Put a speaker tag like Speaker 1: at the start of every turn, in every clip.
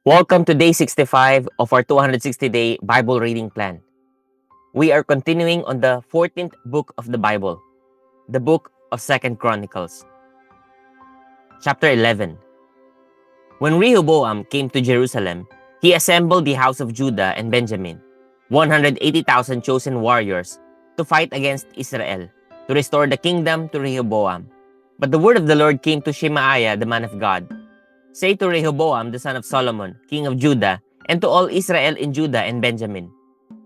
Speaker 1: Welcome to day 65 of our 260-day Bible reading plan. We are continuing on the 14th book of the Bible, the book of 2nd Chronicles. Chapter 11. When Rehoboam came to Jerusalem, he assembled the house of Judah and Benjamin, 180,000 chosen warriors, to fight against Israel, to restore the kingdom to Rehoboam. But the word of the Lord came to Shemaiah, the man of God. Say to Rehoboam, the son of Solomon, king of Judah, and to all Israel in Judah and Benjamin,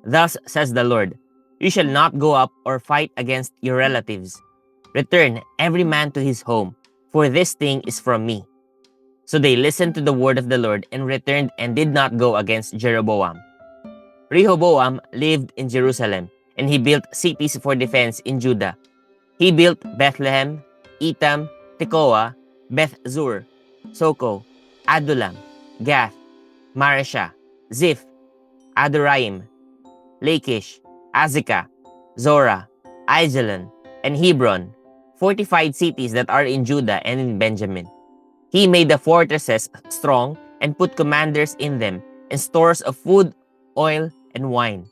Speaker 1: Thus says the Lord, You shall not go up or fight against your relatives. Return every man to his home, for this thing is from me. So they listened to the word of the Lord and returned and did not go against Jeroboam. Rehoboam lived in Jerusalem, and he built cities for defense in Judah. He built Bethlehem, Etam, Tekoa, Beth-zur, Soko, Adullam, Gath, Mareshah, Ziph, Adoraim, Lachish, Azekah, Zorah, Aijalon, and Hebron, fortified cities that are in Judah and in Benjamin. He made the fortresses strong and put commanders in them, and stores of food, oil, and wine.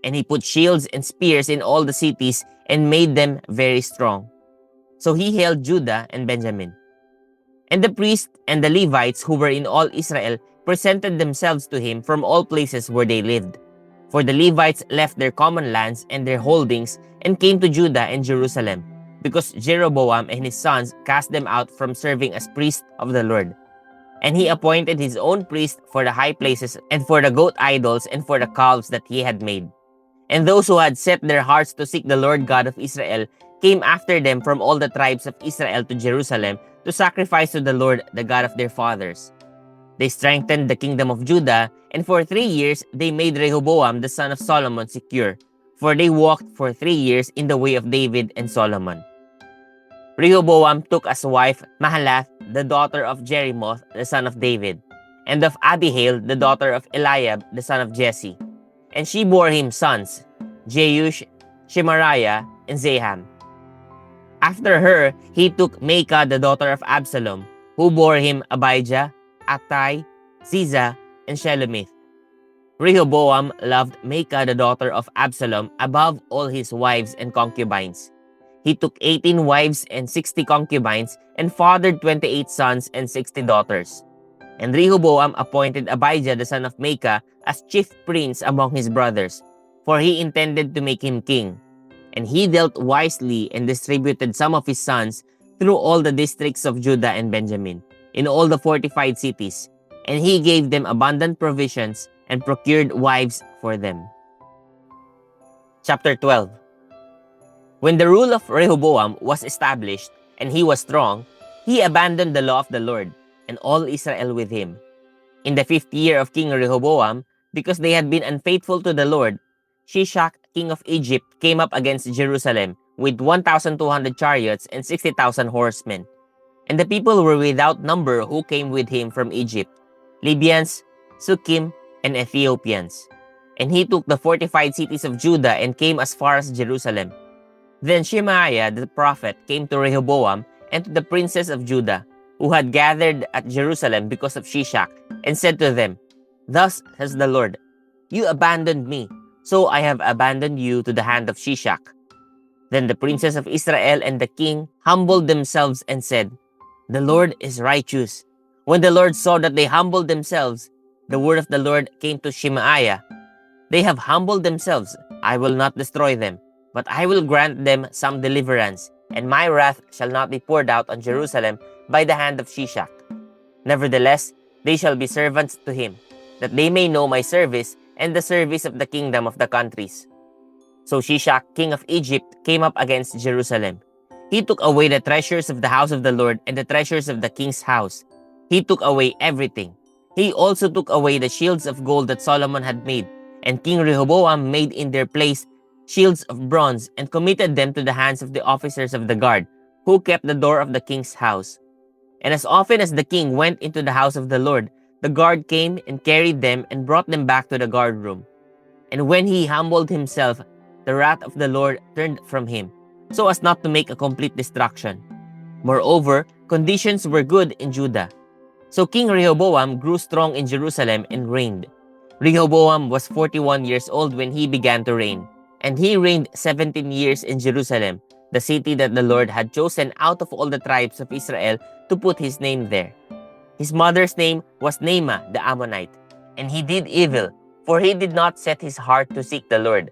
Speaker 1: And he put shields and spears in all the cities and made them very strong. So he held Judah and Benjamin. And the priests and the Levites who were in all Israel presented themselves to him from all places where they lived. For the Levites left their common lands and their holdings and came to Judah and Jerusalem, because Jeroboam and his sons cast them out from serving as priests of the Lord. And he appointed his own priests for the high places and for the goat idols and for the calves that he had made. And those who had set their hearts to seek the Lord God of Israel came after them from all the tribes of Israel to Jerusalem to sacrifice to the Lord, the God of their fathers. They strengthened the kingdom of Judah, and for 3 years they made Rehoboam the son of Solomon secure, for they walked for 3 years in the way of David and Solomon. Rehoboam took as wife Mahalath, the daughter of Jerimoth, the son of David, and of Abihail, the daughter of Eliab, the son of Jesse. And she bore him sons, Jeush, Shemariah, and Zaham. After her, he took Maacah, the daughter of Absalom, who bore him Abijah, Attai, Ziza, and Shelomith. Rehoboam loved Maacah, the daughter of Absalom, above all his wives and concubines. He took 18 wives and 60 concubines and fathered 28 sons and 60 daughters. And Rehoboam appointed Abijah, the son of Maacah, as chief prince among his brothers, for he intended to make him king. And he dealt wisely and distributed some of his sons through all the districts of Judah and Benjamin, in all the fortified cities, and he gave them abundant provisions and procured wives for them. Chapter 12. When the rule of Rehoboam was established and he was strong, he abandoned the law of the Lord, and all Israel with him. In the 5th year of King Rehoboam, because they had been unfaithful to the Lord, Shishak, king of Egypt, came up against Jerusalem with 1,200 chariots and 60,000 horsemen. And the people were without number who came with him from Egypt, Libyans, Sukkim, and Ethiopians. And he took the fortified cities of Judah and came as far as Jerusalem. Then Shemaiah the prophet came to Rehoboam and to the princes of Judah, who had gathered at Jerusalem because of Shishak, and said to them, Thus says the Lord, You abandoned me, so I have abandoned you to the hand of Shishak. Then the princes of Israel and the king humbled themselves and said, The Lord is righteous. When the Lord saw that they humbled themselves, the word of the Lord came to Shemaiah, They have humbled themselves, I will not destroy them, but I will grant them some deliverance, and my wrath shall not be poured out on Jerusalem by the hand of Shishak. Nevertheless, they shall be servants to him, that they may know my service and the service of the kingdom of the countries. So Shishak, king of Egypt, came up against Jerusalem. He took away the treasures of the house of the Lord and the treasures of the king's house. He took away everything. He also took away the shields of gold that Solomon had made, and King Rehoboam made in their place shields of bronze and committed them to the hands of the officers of the guard, who kept the door of the king's house. And as often as the king went into the house of the Lord, the guard came and carried them and brought them back to the guard room. And when he humbled himself, the wrath of the Lord turned from him, so as not to make a complete destruction. Moreover, conditions were good in Judah. So King Rehoboam grew strong in Jerusalem and reigned. Rehoboam was 41 years old when he began to reign, and he reigned 17 years in Jerusalem, the city that the Lord had chosen out of all the tribes of Israel to put his name there. His mother's name was Naamah the Ammonite, and he did evil, for he did not set his heart to seek the Lord.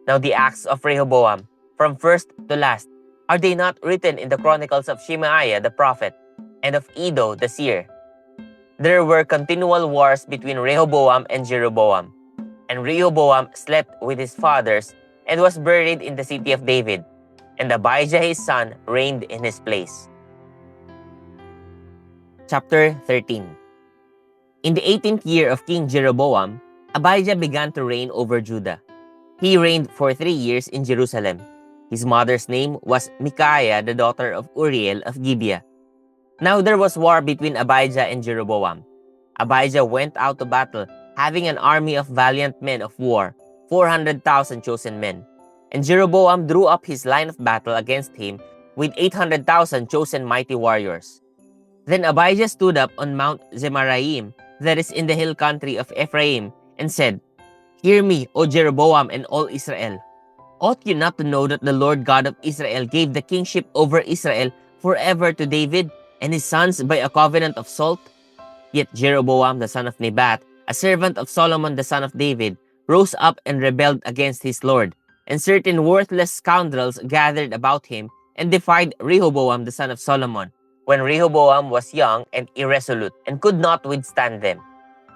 Speaker 1: Now the acts of Rehoboam, from first to last, are they not written in the chronicles of Shemaiah the prophet, and of Iddo the seer? There were continual wars between Rehoboam and Jeroboam, and Rehoboam slept with his fathers and was buried in the city of David, and Abijah his son reigned in his place. Chapter 13. In the 18th year of King Jeroboam, Abijah began to reign over Judah. He reigned for 3 years in Jerusalem. His mother's name was Micaiah, the daughter of Uriel of Gibeah. Now there was war between Abijah and Jeroboam. Abijah went out to battle, having an army of valiant men of war, 400,000 chosen men. And Jeroboam drew up his line of battle against him with 800,000 chosen mighty warriors. Then Abijah stood up on Mount Zemaraim, that is in the hill country of Ephraim, and said, "Hear me, O Jeroboam and all Israel. Ought you not to know that the Lord God of Israel gave the kingship over Israel forever to David and his sons by a covenant of salt? Yet Jeroboam the son of Nebat, a servant of Solomon the son of David, rose up and rebelled against his Lord, and certain worthless scoundrels gathered about him and defied Rehoboam the son of Solomon, when Rehoboam was young and irresolute, and could not withstand them.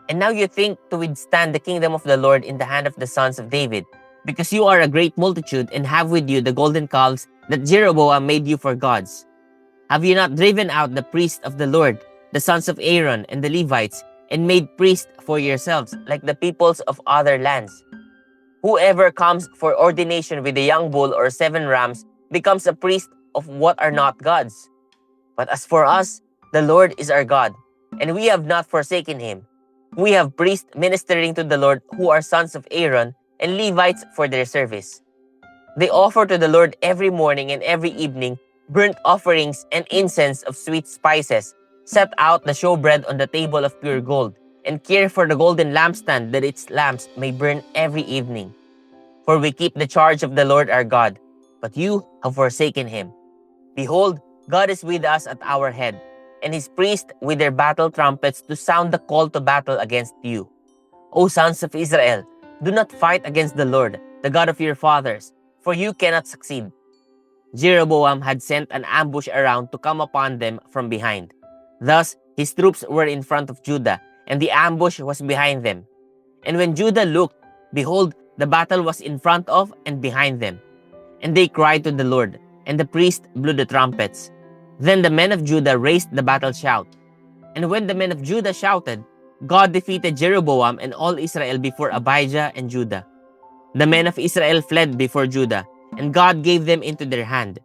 Speaker 1: And now you think to withstand the kingdom of the Lord in the hand of the sons of David, because you are a great multitude and have with you the golden calves that Jeroboam made you for gods. Have you not driven out the priests of the Lord, the sons of Aaron and the Levites, and made priests for yourselves like the peoples of other lands? Whoever comes for ordination with a young bull or 7 rams becomes a priest of what are not gods. But as for us, the Lord is our God, and we have not forsaken him. We have priests ministering to the Lord who are sons of Aaron, and Levites for their service. They offer to the Lord every morning and every evening burnt offerings and incense of sweet spices, set out the showbread on the table of pure gold, and care for the golden lampstand that its lamps may burn every evening. For we keep the charge of the Lord our God, but you have forsaken him. Behold, God is with us at our head, and his priests with their battle trumpets to sound the call to battle against you. O sons of Israel, do not fight against the Lord, the God of your fathers, for you cannot succeed." Jeroboam had sent an ambush around to come upon them from behind. Thus, his troops were in front of Judah, and the ambush was behind them. And when Judah looked, behold, the battle was in front of and behind them. And they cried to the Lord, and the priests blew the trumpets. Then the men of Judah raised the battle shout. And when the men of Judah shouted, God defeated Jeroboam and all Israel before Abijah and Judah. The men of Israel fled before Judah, and God gave them into their hand.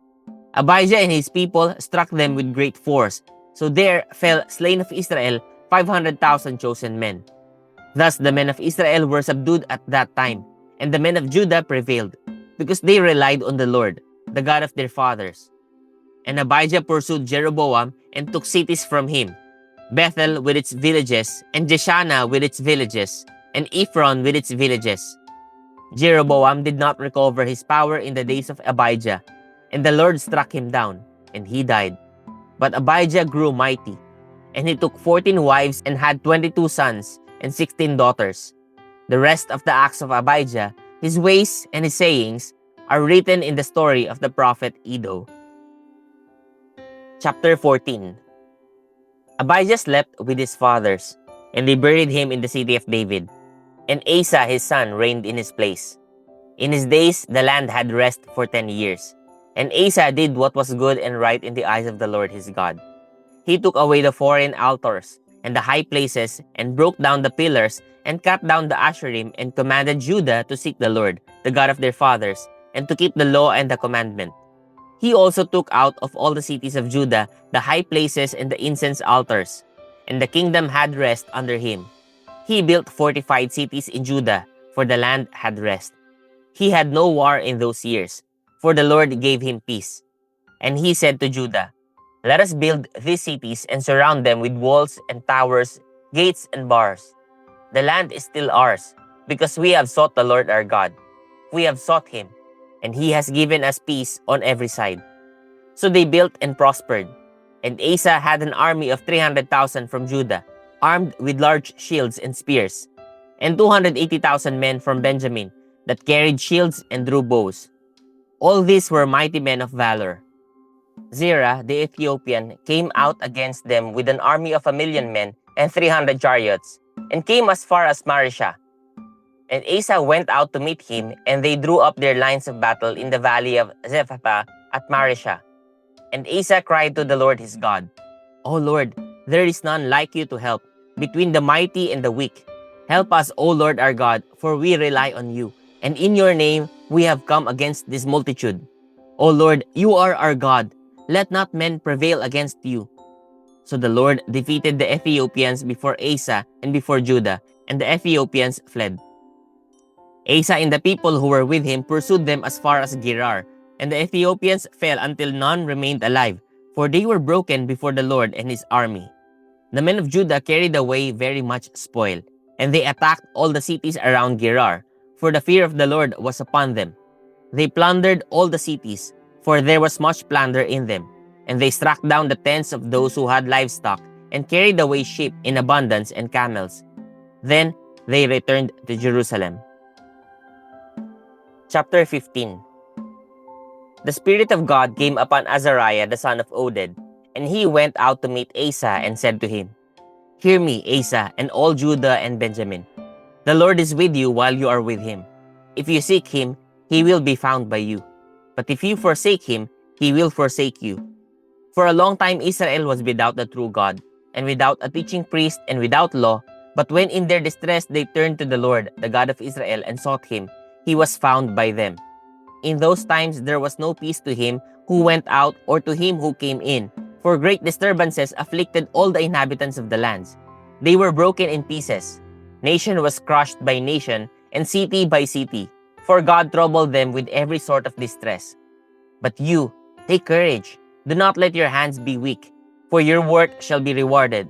Speaker 1: Abijah and his people struck them with great force, so there fell slain of Israel 500,000 chosen men. Thus the men of Israel were subdued at that time, and the men of Judah prevailed, because they relied on the Lord, the God of their fathers. And Abijah pursued Jeroboam and took cities from him, Bethel with its villages, and Jeshanah with its villages, and Ephron with its villages. Jeroboam did not recover his power in the days of Abijah, and the Lord struck him down, and he died. But Abijah grew mighty, and he took 14 wives and had 22 sons and 16 daughters. The rest of the acts of Abijah, his ways and his sayings, are written in the story of the prophet Iddo. Chapter 14. Abijah slept with his fathers, and they buried him in the city of David. And Asa his son reigned in his place. In his days the land had rest for 10 years. And Asa did what was good and right in the eyes of the Lord his God. He took away the foreign altars and the high places, and broke down the pillars, and cut down the Asherim, and commanded Judah to seek the Lord, the God of their fathers, and to keep the law and the commandment. He also took out of all the cities of Judah the high places and the incense altars, and the kingdom had rest under him. He built fortified cities in Judah, for the land had rest. He had no war in those years, for the Lord gave him peace. And he said to Judah, Let us build these cities and surround them with walls and towers, gates and bars. The land is still ours, because we have sought the Lord our God. We have sought him, and he has given us peace on every side. So they built and prospered. And Asa had an army of 300,000 from Judah, armed with large shields and spears, and 280,000 men from Benjamin that carried shields and drew bows. All these were mighty men of valor. Zerah the Ethiopian came out against them with an army of 1,000,000 men and 300 chariots, and came as far as Marishah. And Asa went out to meet him, and they drew up their lines of battle in the valley of Zephathah at Marishah. And Asa cried to the Lord his God, O Lord, there is none like you to help, between the mighty and the weak. Help us, O Lord our God, for we rely on you, and in your name we have come against this multitude. O Lord, you are our God. Let not men prevail against you. So the Lord defeated the Ethiopians before Asa and before Judah, and the Ethiopians fled. Asa and the people who were with him pursued them as far as Gerar, and the Ethiopians fell until none remained alive, for they were broken before the Lord and his army. The men of Judah carried away very much spoil, and they attacked all the cities around Gerar, for the fear of the Lord was upon them. They plundered all the cities, for there was much plunder in them, and they struck down the tents of those who had livestock, and carried away sheep in abundance and camels. Then they returned to Jerusalem. Chapter 15. The Spirit of God came upon Azariah the son of Oded, and he went out to meet Asa and said to him, Hear me, Asa, and all Judah and Benjamin. The Lord is with you while you are with him. If you seek him, he will be found by you. But if you forsake him, he will forsake you. For a long time Israel was without the true God, and without a teaching priest, and without law. But when in their distress they turned to the Lord, the God of Israel, and sought him, he was found by them. In those times there was no peace to him who went out or to him who came in, for great disturbances afflicted all the inhabitants of the lands. They were broken in pieces. Nation was crushed by nation, and city by city, for God troubled them with every sort of distress. But you, take courage. Do not let your hands be weak, for your work shall be rewarded.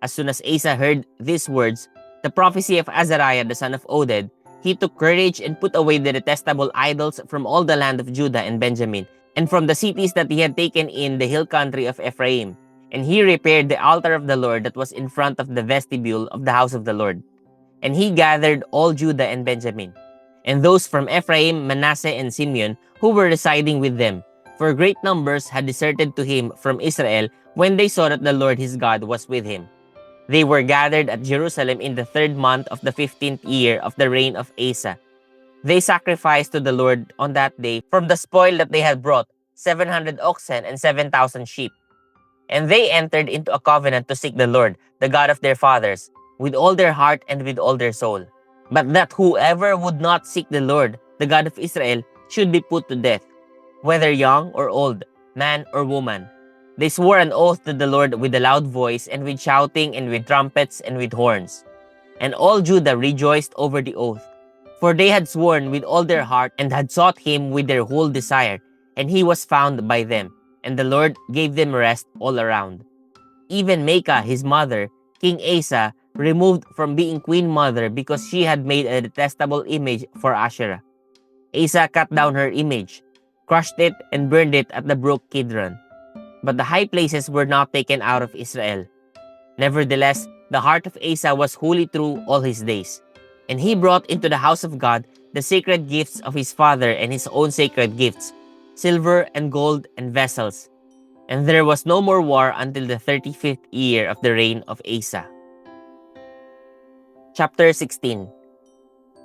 Speaker 1: As soon as Asa heard these words, the prophecy of Azariah the son of Oded, he took courage and put away the detestable idols from all the land of Judah and Benjamin, and from the cities that he had taken in the hill country of Ephraim. And he repaired the altar of the Lord that was in front of the vestibule of the house of the Lord. And he gathered all Judah and Benjamin, and those from Ephraim, Manasseh, and Simeon, who were residing with them, for great numbers had deserted to him from Israel when they saw that the Lord his God was with him. They were gathered at Jerusalem in the 3rd month of the 15th year of the reign of Asa. They sacrificed to the Lord on that day from the spoil that they had brought, 700 oxen and 7,000 sheep. And they entered into a covenant to seek the Lord, the God of their fathers, with all their heart and with all their soul. But that whoever would not seek the Lord, the God of Israel, should be put to death, whether young or old, man or woman. They swore an oath to the Lord with a loud voice, and with shouting, and with trumpets, and with horns. And all Judah rejoiced over the oath, for they had sworn with all their heart, and had sought him with their whole desire, and he was found by them, and the Lord gave them rest all around. Even Maacah his mother, King Asa, removed from being queen mother because she had made a detestable image for Asherah. Asa cut down her image, crushed it, and burned it at the brook Kidron. But the high places were not taken out of Israel. Nevertheless, the heart of Asa was wholly true all his days. And he brought into the house of God the sacred gifts of his father and his own sacred gifts, silver and gold and vessels. And there was no more war until the 35th year of the reign of Asa. Chapter 16.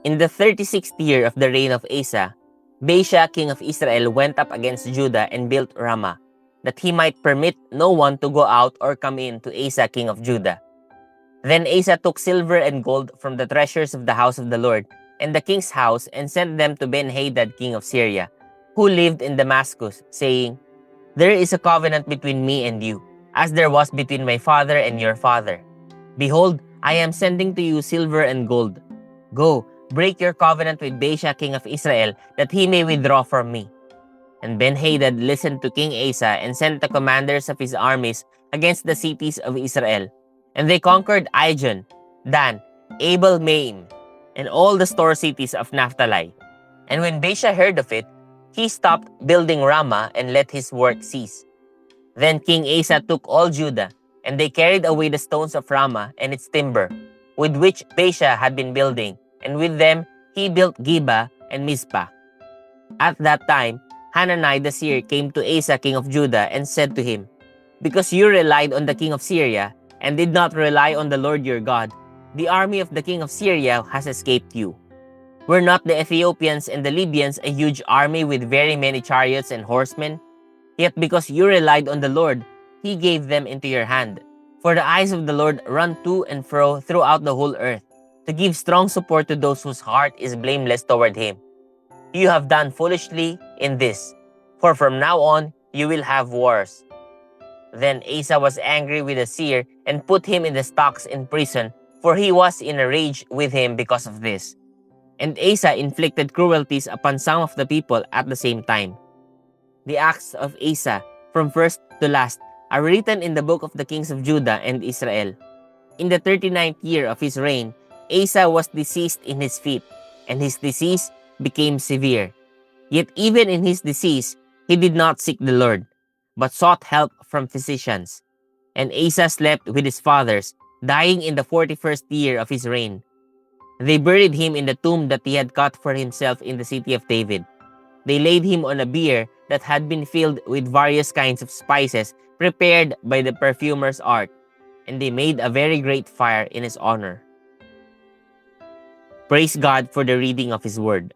Speaker 1: In the 36th year of the reign of Asa, Baasha king of Israel went up against Judah and built Ramah, that he might permit no one to go out or come in to Asa king of Judah. Then Asa took silver and gold from the treasures of the house of the Lord and the king's house, and sent them to Ben-Hadad king of Syria, who lived in Damascus, saying, There is a covenant between me and you, as there was between my father and your father. Behold, I am sending to you silver and gold. Go, break your covenant with Baasha king of Israel, that he may withdraw from me. And Ben-Hadad listened to King Asa and sent the commanders of his armies against the cities of Israel. And they conquered Ijon, Dan, Abel-Maim, and all the store cities of Naphtali. And when Baasha heard of it, he stopped building Ramah and let his work cease. Then King Asa took all Judah, and they carried away the stones of Ramah and its timber, with which Baasha had been building, and with them he built Geba and Mizpah. At that time, Hanani the seer came to Asa king of Judah and said to him, "Because you relied on the king of Syria and did not rely on the Lord your God, the army of the king of Syria has escaped you. Were not the Ethiopians and the Libyans a huge army with very many chariots and horsemen? Yet because you relied on the Lord, he gave them into your hand. For the eyes of the Lord run to and fro throughout the whole earth, to give strong support to those whose heart is blameless toward him. You have done foolishly in this, for from now on you will have wars." Then Asa was angry with the seer and put him in the stocks in prison, for he was in a rage with him because of this. And Asa inflicted cruelties upon some of the people at the same time. The acts of Asa, from first to last, are written in the book of the kings of Judah and Israel. In the 39th year of his reign, Asa was diseased in his feet, and his disease became severe. Yet even in his disease, he did not seek the Lord, but sought help from physicians. And Asa slept with his fathers, dying in the 41st year of his reign. They buried him in the tomb that he had cut for himself in the city of David. They laid him on a bier that had been filled with various kinds of spices prepared by the perfumer's art, and they made a very great fire in his honor. Praise God for the reading of His Word.